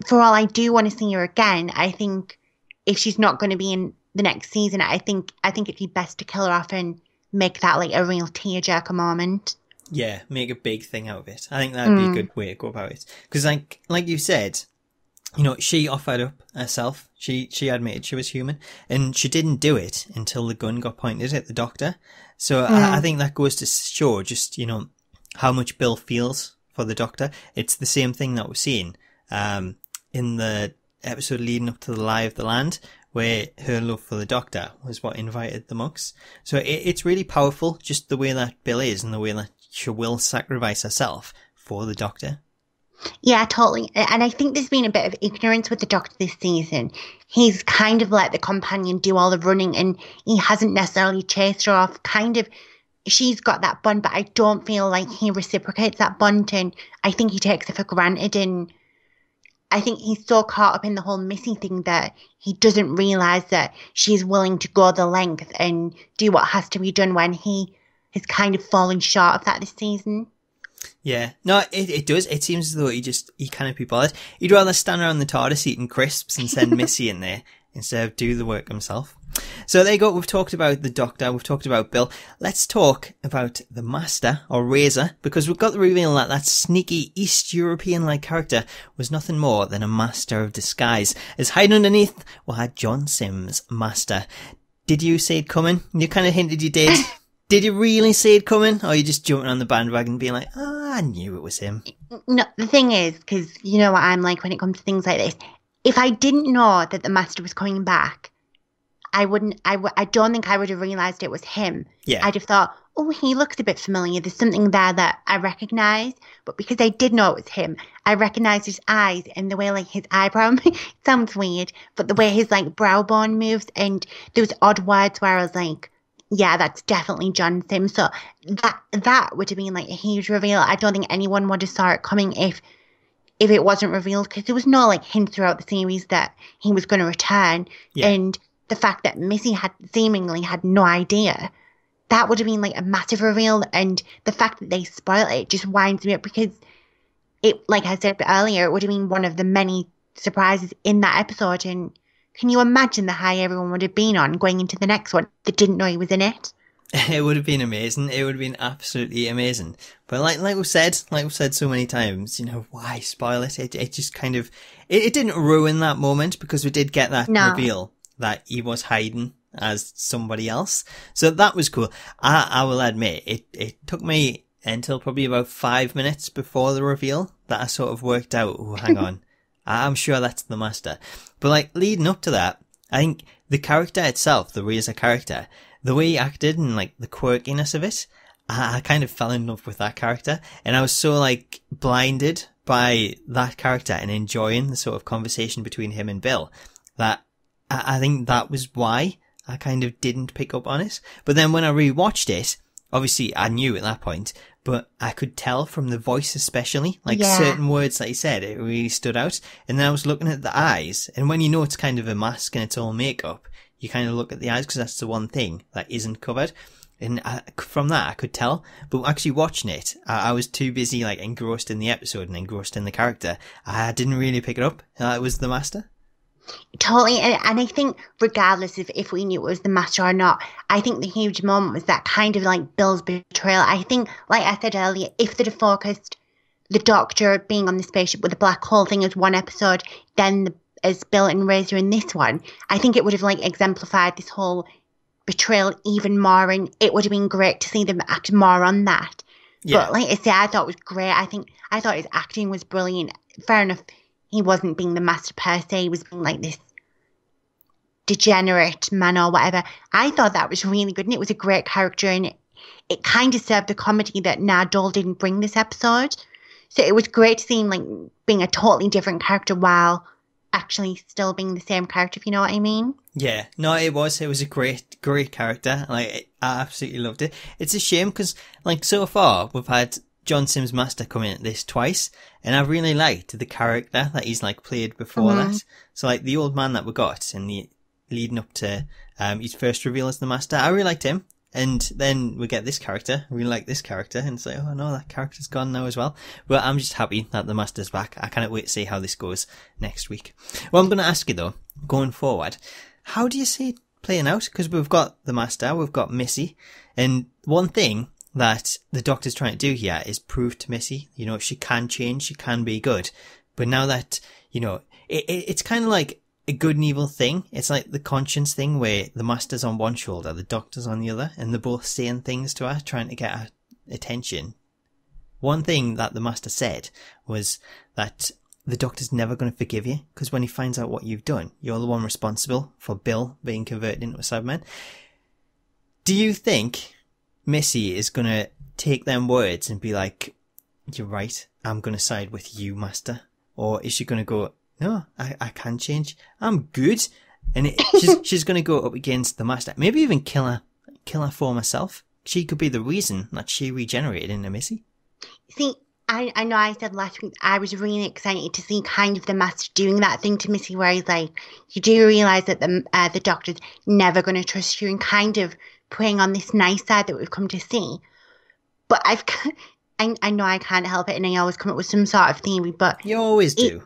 Speaker 2: for all I do want to see her again, I think if she's not going to be in the next season, I think it'd be best to kill her off and make that like a real tearjerker moment.
Speaker 1: Yeah, make a big thing out of it. I think that'd be a good way to go about it. Because like you said, you know, she offered up herself. She admitted she was human, and she didn't do it until the gun got pointed at the Doctor. So I think that goes to show just, you know, how much Bill feels for the Doctor. It's the same thing that we're seeing in the episode leading up to the Lie of the Land, where her love for the Doctor was what invited the monks. So it's really powerful, just the way that Bill is and the way that she will sacrifice herself for the Doctor.
Speaker 2: Yeah, totally. And I think there's been a bit of ignorance with the Doctor this season. He's kind of let the companion do all the running, and he hasn't necessarily chased her off. Kind of, she's got that bond, but I don't feel like he reciprocates that bond, and I think he takes it for granted. And I think he's so caught up in the whole Missy thing that he doesn't realise that she's willing to go the length and do what has to be done when he has kind of fallen short of that this season.
Speaker 1: Yeah, no, it does. It seems as though he can't be bothered. He'd rather stand around the Tardis eating crisps and send Missy in there instead of do the work himself. So there you go. We've talked about the Doctor. We've talked about Bill. Let's talk about the Master, or Razor, because we've got the reveal that sneaky East European-like character was nothing more than a master of disguise. As hiding underneath, we had John Sims, Master. Did you see it coming? You kind of hinted you did. Did you really see it coming? Or are you just jumping on the bandwagon being like, I knew it was him?
Speaker 2: No, the thing is, because you know what I'm like when it comes to things like this, if I didn't know that the Master was coming back, I don't think I would have realised it was him.
Speaker 1: Yeah.
Speaker 2: I'd have thought, oh, he looks a bit familiar. There's something there that I recognise. But because I did know it was him, I recognised his eyes and the way like his eyebrow, it sounds weird, but the way his like brow bone moves, and those odd words where I was like, yeah, that's definitely John Sims. So that would have been like a huge reveal. I don't think anyone would have saw it coming if it wasn't revealed, because there was no like hint throughout the series that he was going to return.
Speaker 1: Yeah.
Speaker 2: And the fact that Missy had seemingly had no idea, that would have been like a massive reveal. And the fact that they spoil it just winds me up, because it, like I said earlier, it would have been one of the many surprises in that episode. And can you imagine the high everyone would have been on going into the next one that didn't know he was in it?
Speaker 1: It would have been amazing. It would have been absolutely amazing. But like we've said so many times, you know, why spoil it? It just kind of, it didn't ruin that moment, because we did get that reveal that he was hiding as somebody else. So that was cool. I will admit, it took me until probably about 5 minutes before the reveal that I sort of worked out, oh, hang on, I'm sure that's the Master. But like leading up to that, I think the character itself, the Razor character, the way he acted and like the quirkiness of it, I kind of fell in love with that character. And I was so like blinded by that character and enjoying the sort of conversation between him and Bill that I think that was why I kind of didn't pick up on it. But then when I rewatched it, obviously I knew at that point, but I could tell from the voice especially, like certain words that he said, it really stood out. And then I was looking at the eyes, and when you know it's kind of a mask and it's all makeup, you kind of look at the eyes because that's the one thing that isn't covered. And from that, I could tell. But actually watching it, I was too busy, like, engrossed in the episode and engrossed in the character. I didn't really pick it up. It was the Master.
Speaker 2: Totally. And I think regardless of if we knew it was the Master or not, I think the huge moment was that kind of, like, Bill's betrayal. I think, like I said earlier, if they'd have focused the Doctor being on the spaceship with the black hole thing as one episode, then as Bill and Razor in this one, I think it would have, like, exemplified this whole betrayal even more, and it would have been great to see them act more on that. But like I say, I thought it was great. I thought his acting was brilliant. Fair enough, he wasn't being the Master per se, he was being like this degenerate man or whatever. I thought that was really good, and it was a great character, and it kind of served the comedy that Nardole didn't bring this episode. So it was great to see him, like, being a totally different character while actually still being the same character, if you know what I mean. Yeah,
Speaker 1: no, it was a great character. Like, I absolutely loved it. It's a shame because, like, so far we've had John Sims Master come in at this twice, and I really liked the character that he's, like, played before that. So, like, the old man that we got in the leading up to his first reveal as the Master, I really liked him. And then we get this character. I really like this character. And it's like, oh no, that character's gone now as well. But I'm just happy that the Master's back. I can't wait to see how this goes next week. Well, I'm going to ask you though, going forward, how do you see it playing out? Because we've got the Master, we've got Missy. And one thing that the Doctor's trying to do here is prove to Missy, you know, she can change, she can be good. But now that, you know, it's kind of like a good and evil thing. It's like the conscience thing where the Master's on one shoulder, the Doctor's on the other, and they're both saying things to her, trying to get her attention. One thing that the Master said was that the Doctor's never going to forgive you, because when he finds out what you've done, you're the one responsible for Bill being converted into a Cyberman. Do you think Missy is going to take them words and be like, you're right, I'm going to side with you, Master? Or is she going to go, no, I can change. I'm good. And she's going to go up against the Master. Maybe even kill her for herself. She could be the reason that she regenerated into Missy. See, I know I said last week I was really excited to see kind of the Master doing that thing to Missy where he's like, you do realise that the Doctor's never going to trust you, and kind of playing on this nice side that we've come to see. But I know I can't help it, and I always come up with some sort of theory, but... You always do.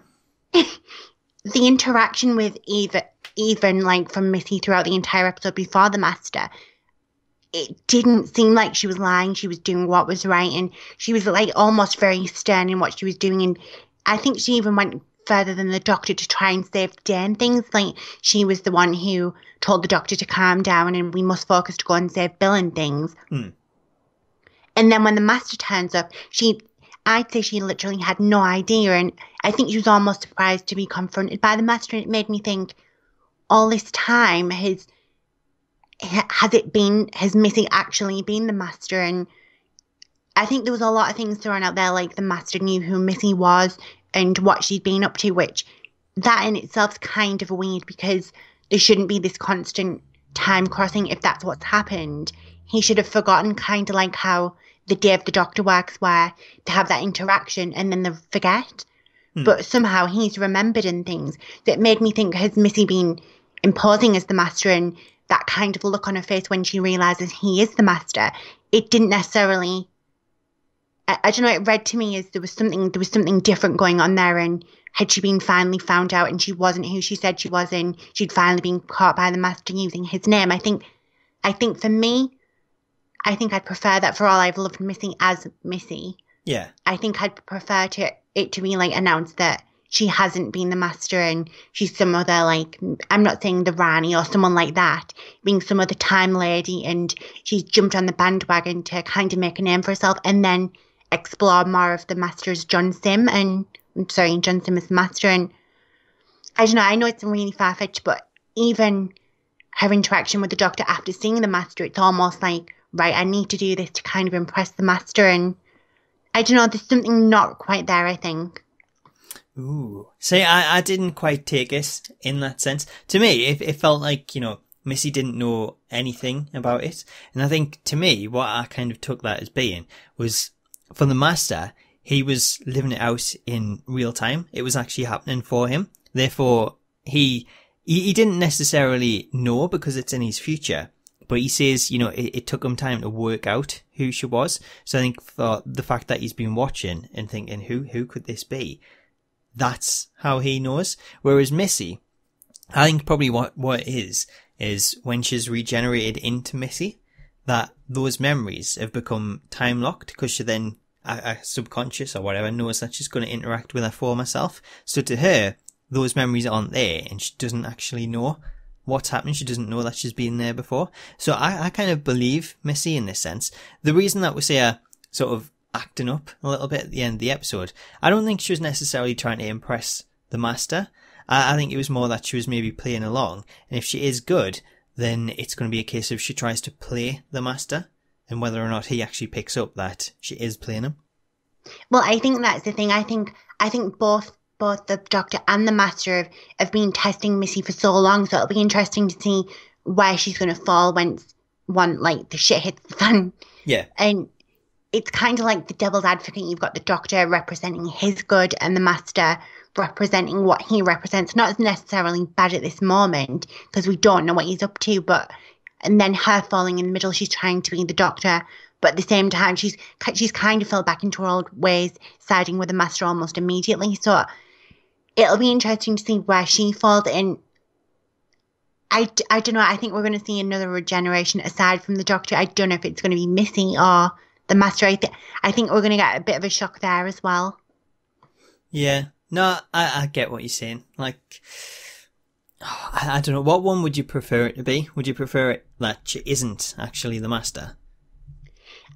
Speaker 1: The interaction with even like from Missy throughout the entire episode before the Master, it didn't seem like she was lying. She was doing what was right, and she was like almost very stern in what she was doing. And I think she even went further than the Doctor to try and save the day and things. Like, she was the one who told the Doctor to calm down and we must focus to go and save Bill and things. And then when the Master turns up, I'd say she literally had no idea, and I think she was almost surprised to be confronted by the Master, and it made me think, all this time, has Missy actually been the Master? And I think there was a lot of things thrown out there, like the Master knew who Missy was and what she'd been up to, which that in itself is kind of weird, because there shouldn't be this constant time crossing if that's what's happened. He should have forgotten, kind of like how the Day of the Doctor works, where they have that interaction and then they forget. But somehow he's remembered and things. So it made me think, has Missy been imposing as the Master, and that kind of look on her face when she realises he is the Master? It didn't necessarily... I don't know, it read to me as there was something different going on there, and had she been finally found out and she wasn't who she said she was, and she'd finally been caught by the Master using his name. I think for me, I think I'd prefer that, for all I've loved Missy as Missy. Yeah. I think I'd prefer it to be, like, announced that she hasn't been the Master and she's some other, like, I'm not saying the Rani or someone like that, being some other time lady, and she's jumped on the bandwagon to kind of make a name for herself, and then explore more of the Master as John Sim as the Master. And I don't know, I know it's really far-fetched, but even her interaction with the Doctor after seeing the Master, it's almost like, right, I need to do this to kind of impress the Master. And I don't know, there's something not quite there, I think. Ooh. See, I didn't quite take it in that sense. To me, it felt like, you know, Missy didn't know anything about it. And I think, to me, what I kind of took that as being was for the Master, he was living it out in real time. It was actually happening for him. Therefore, he didn't necessarily know because it's in his future. But he says, you know, it took him time to work out who she was. So I think for the fact that he's been watching and thinking, who could this be? That's how he knows. Whereas Missy, I think probably what it is when she's regenerated into Missy, that those memories have become time locked because she then, subconscious or whatever, knows that she's going to interact with her former self. So to her, those memories aren't there and she doesn't actually know what's happening. She doesn't know that she's been there before. So I kind of believe Missy in this sense. The reason that we see her sort of acting up a little bit at the end of the episode, I don't think she was necessarily trying to impress the Master. I think it was more that she was maybe playing along. And if she is good, then it's going to be a case of she tries to play the Master and whether or not he actually picks up that she is playing him.
Speaker 2: Well, I think that's the thing. I think both the Doctor and the Master have been testing Missy for so long, so it'll be interesting to see where she's going to fall when the shit hits the fan.
Speaker 1: Yeah.
Speaker 2: And it's kind of like the devil's advocate. You've got the Doctor representing his good and the Master representing what he represents. Not as necessarily bad at this moment because we don't know what he's up to, and then her falling in the middle, she's trying to be the Doctor. But at the same time, she's kind of fell back into her old ways, siding with the Master almost immediately. So it'll be interesting to see where she falls in. I don't know. I think we're going to see another regeneration aside from the Doctor. I don't know if it's going to be Missy or the Master. I think we're going to get a bit of a shock there as well.
Speaker 1: Yeah. No, I get what you're saying. Like, I don't know. What one would you prefer it to be? Would you prefer it that she isn't actually the Master?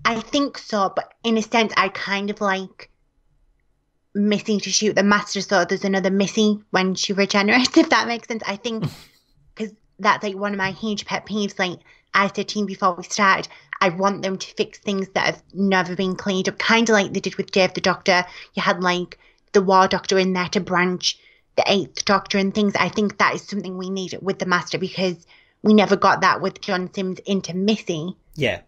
Speaker 2: I think so, but in a sense, I kind of like Missy to shoot the Master, so there's another Missy when she regenerates, if that makes sense. I think, because that's like one of my huge pet peeves. Like I said to you before we started, I want them to fix things that have never been cleaned up, kind of like they did with Dave the Doctor. You had like the War Doctor in there to branch the Eighth Doctor and things. I think that is something we need with the Master because we never got that with John Sims into Missy.
Speaker 1: Yeah.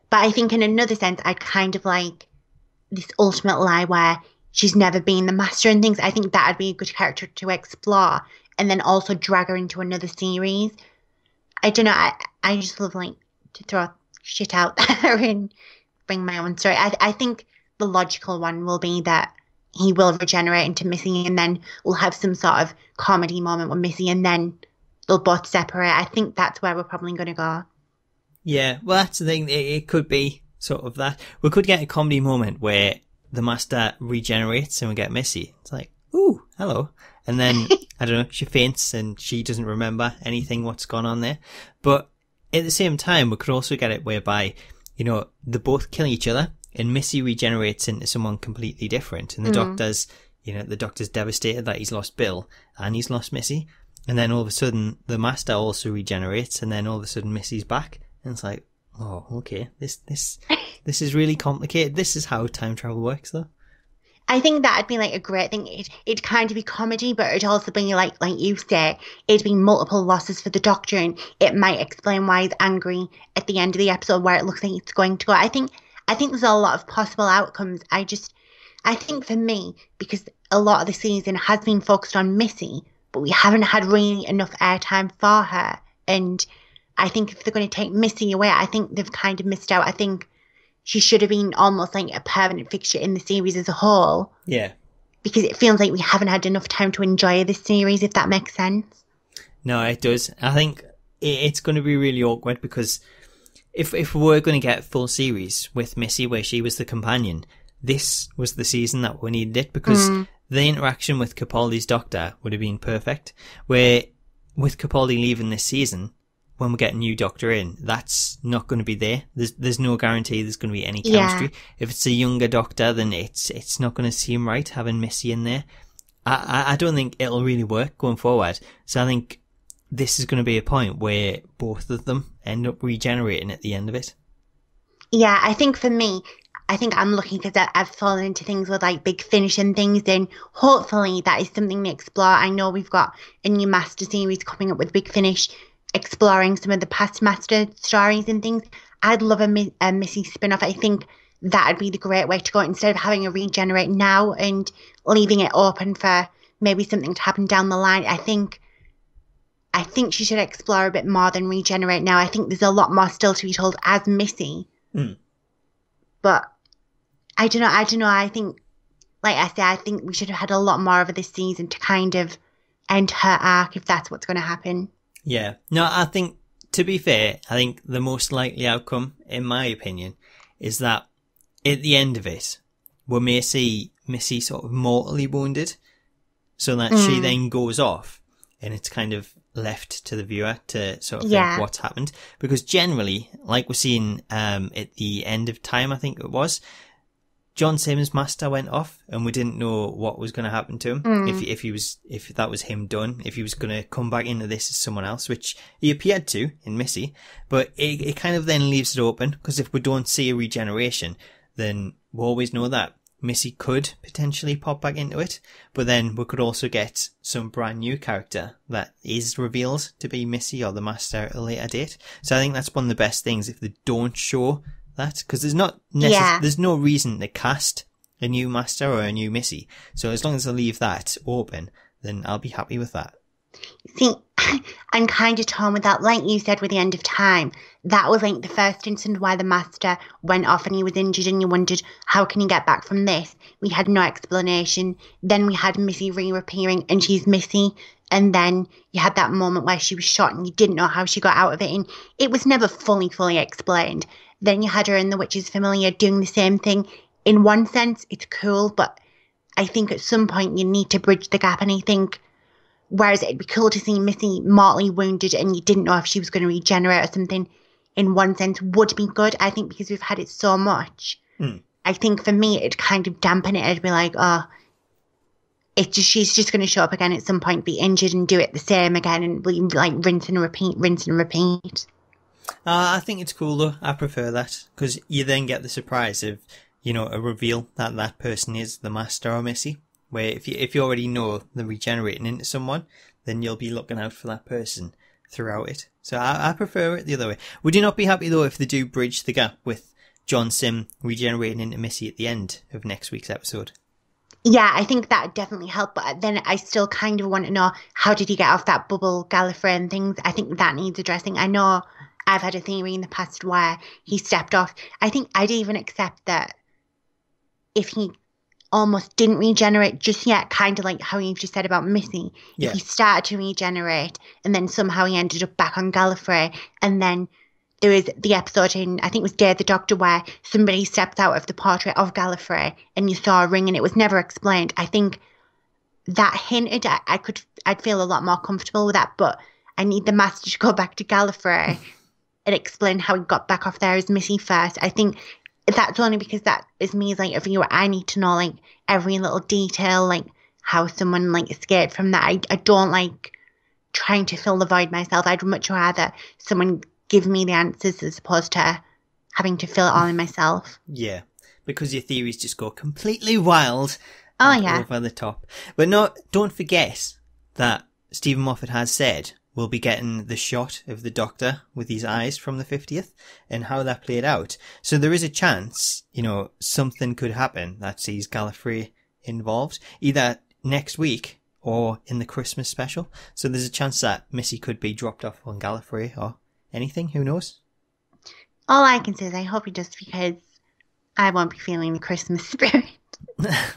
Speaker 2: But I think in another sense, I kind of like this ultimate lie where she's never been the Master and things. I think that'd be a good character to explore and then also drag her into another series. I don't know. I just love like to throw shit out there and bring my own story. I think the logical one will be that he will regenerate into Missy and then we'll have some sort of comedy moment with Missy and then they'll both separate. I think that's where we're probably going to go.
Speaker 1: Yeah, well, that's the thing. It could be sort of that. We could get a comedy moment where the Master regenerates and we get Missy. It's like, ooh, hello. And then, I don't know, she faints and she doesn't remember anything what's gone on there. But at the same time, we could also get it whereby, you know, they both kill each other and Missy regenerates into someone completely different. And the Doctor's devastated that he's lost Bill and he's lost Missy. And then all of a sudden, the Master also regenerates and then all of a sudden Missy's back. And it's like, oh, okay, this is really complicated. This is how time travel works, though.
Speaker 2: I think that'd be like a great thing. It'd kind of be comedy, but it'd also be like you say, it'd be multiple losses for the Doctor, and it might explain why he's angry at the end of the episode where it looks like it's going to go. I think there's a lot of possible outcomes. I think for me, because a lot of the season has been focused on Missy, but we haven't had really enough airtime for her, and I think if they're going to take Missy away, I think they've kind of missed out. I think she should have been almost like a permanent fixture in the series as a whole. Yeah. Because it feels like we haven't had enough time to enjoy this series, if that makes sense.
Speaker 1: No, it does. I think it's going to be really awkward because if we're going to get full series with Missy where she was the companion, this was the season that we needed it because the interaction with Capaldi's Doctor would have been perfect. Where with Capaldi leaving this season, when we get a new Doctor in, that's not going to be there. There's no guarantee there's going to be any chemistry. Yeah. If it's a younger Doctor, then it's not going to seem right having Missy in there. I don't think it'll really work going forward. So I think this is going to be a point where both of them end up regenerating at the end of it.
Speaker 2: Yeah, I think for me, I'm looking because I've fallen into things with like Big Finish and things, and hopefully that is something to explore. I know we've got a new Master series coming up with Big Finish, exploring some of the past Master stories and things. I'd love a Missy spin-off. I think that'd be the great way to go instead of having a regenerate now and leaving it open for maybe something to happen down the line. I think she should explore a bit more than regenerate now. I think there's a lot more still to be told as Missy. But I don't know. I think, like I said, I think we should have had a lot more of this season to kind of end her arc if that's what's going to happen.
Speaker 1: Yeah. No, I think, to be fair, I think the most likely outcome, in my opinion, is that at the end of it, we may see Missy sort of mortally wounded, so that she then goes off, and it's kind of left to the viewer to sort of think what's happened. Because generally, like we're seeing at the end of Time, I think it was, John Simm's master went off, and we didn't know what was going to happen to him. If that was him done, if he was going to come back into this as someone else, which he appeared to in Missy. But it kind of then leaves it open, because if we don't see a regeneration, then we always know that Missy could potentially pop back into it. But then we could also get some brand new character that is revealed to be Missy or the master at a later date. So I think that's one of the best things if they don't show that, because there's no reason to cast a new master or a new Missy. So as long as they leave that open, then I'll be happy with that.
Speaker 2: See, I'm kind of torn with that. Like you said with the end of Time, that was like the first instance why the master went off and he was injured, and you wondered, how can he get back from this? We had no explanation. Then we had Missy reappearing, and she's Missy. And then you had that moment where she was shot and you didn't know how she got out of it, and it was never fully explained. Then you had her in The Witch's Familiar doing the same thing. In one sense, it's cool, but I think at some point you need to bridge the gap, and I think whereas it'd be cool to see Missy mortally wounded and you didn't know if she was going to regenerate or something, in one sense would be good. I think because we've had it so much, I think for me it'd kind of dampen it. It'd be like, oh, she's just going to show up again at some point, be injured and do it the same again, and like rinse and repeat.
Speaker 1: I think it's cool though. I prefer that, because you then get the surprise of, a reveal that person is the master or Missy. Where if you already know they're regenerating into someone, then you'll be looking out for that person throughout it. So I prefer it the other way. Would you not be happy though if they do bridge the gap with John Sim regenerating into Missy at the end of next week's episode?
Speaker 2: Yeah, I think that definitely helped, but then I still kind of want to know, how did he get off that bubble, Gallifrey and things? I think that needs addressing. I know I've had a theory in the past where he stepped off. I think I'd even accept that if he almost didn't regenerate just yet, kind of like how you've just said about Missy. Yeah. If he started to regenerate and then somehow he ended up back on Gallifrey, and then there is the episode in, I think it was Day of the Doctor, where somebody steps out of the portrait of Gallifrey and you saw a ring and it was never explained. I think that hinted I'd feel a lot more comfortable with that, but I need the master to go back to Gallifrey and explain how he got back off there as Missy first. I think that's only because that is me as like a viewer. I need to know like every little detail, like how someone like escaped from that. I don't like trying to fill the void myself. I'd much rather someone give me the answers as opposed to having to fill it all in myself.
Speaker 1: Yeah, because your theories just go completely wild. Over the top. But don't forget that Stephen Moffat has said we'll be getting the shot of the Doctor with his eyes from the 50th and how that played out. So there is a chance, something could happen that sees Gallifrey involved, either next week or in the Christmas special. So there's a chance that Missy could be dropped off on Gallifrey or anything. Who knows?
Speaker 2: All I can say is I hope he does, because I won't be feeling the Christmas spirit.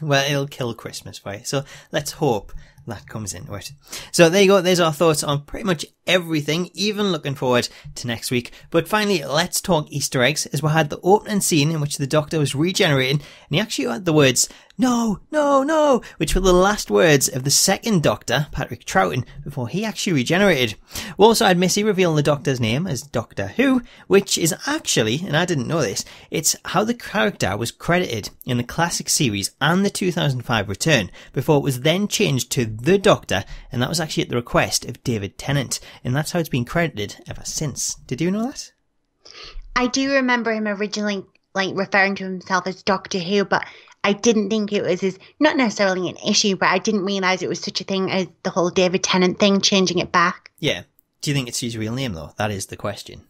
Speaker 1: Well, it'll kill Christmas for you. So let's hope that comes into it. So there you go. There's our thoughts on pretty much everything, even looking forward to next week. But finally, let's talk Easter eggs, as we had the opening scene in which the Doctor was regenerating, and he actually had the words, "No, no, no," which were the last words of the second Doctor, Patrick Troughton, before he actually regenerated. We also had Missy reveal the Doctor's name as Doctor Who, which is actually, and I didn't know this, it's how the character was credited in the classic series and the 2005 return, before it was then changed to The Doctor, and that was actually at the request of David Tennant, and that's how it's been credited ever since. Did you know that?
Speaker 2: I do remember him originally referring to himself as Doctor Who, but I didn't think it was not necessarily an issue, but I didn't realise it was such a thing as the whole David Tennant thing, changing it back.
Speaker 1: Yeah. Do you think it's his real name, though? That is the question.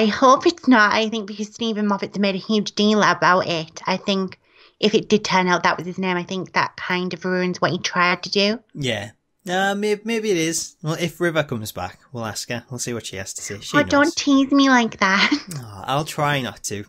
Speaker 2: I hope it's not. I think because Stephen Moffat's made a huge deal about it. I think if it did turn out that was his name, I think that kind of ruins what he tried to do.
Speaker 1: Yeah. Maybe it is. Well, if River comes back, we'll ask her. We'll see what she has to say. She knows.
Speaker 2: Don't tease me like that.
Speaker 1: Oh, I'll try not to.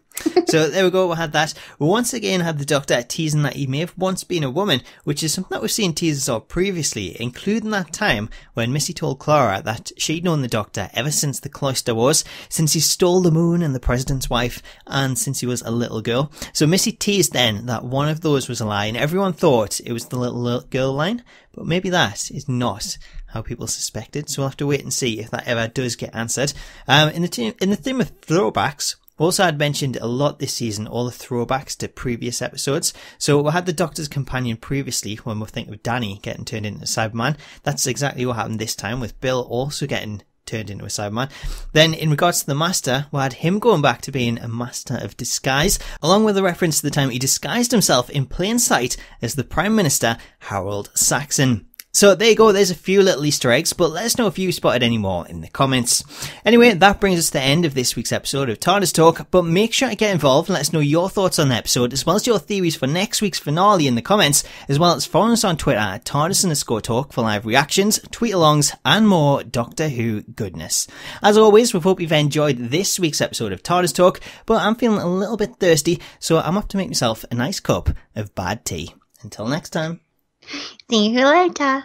Speaker 1: So there we go, we had that. We once again had the Doctor teasing that he may have once been a woman, which is something that we've seen teasers of previously, including that time when Missy told Clara that she'd known the Doctor ever since the Cloister Wars, since he stole the moon and the President's wife, and since he was a little girl. So Missy teased then that one of those was a lie, and everyone thought it was the little girl line, but maybe that is not how people suspected, so we'll have to wait and see if that ever does get answered. In the theme of throwbacks, also I'd mentioned a lot this season, all the throwbacks to previous episodes. So we had the Doctor's companion previously when we think of Danny getting turned into Cyberman. That's exactly what happened this time, with Bill also getting turned into a Cyberman. Then in regards to the Master, we had him going back to being a Master of Disguise, along with a reference to the time he disguised himself in plain sight as the Prime Minister, Harold Saxon. So there you go, there's a few little Easter eggs, but let us know if you spotted any more in the comments. Anyway, that brings us to the end of this week's episode of TARDIS Talk, but make sure to get involved and let us know your thoughts on the episode, as well as your theories for next week's finale in the comments, as well as follow us on Twitter at TARDIS_Talk for live reactions, tweet-alongs, and more Doctor Who goodness. As always, we hope you've enjoyed this week's episode of TARDIS Talk, but I'm feeling a little bit thirsty, so I'm up to make myself a nice cup of bad tea. Until next time.
Speaker 2: See you later.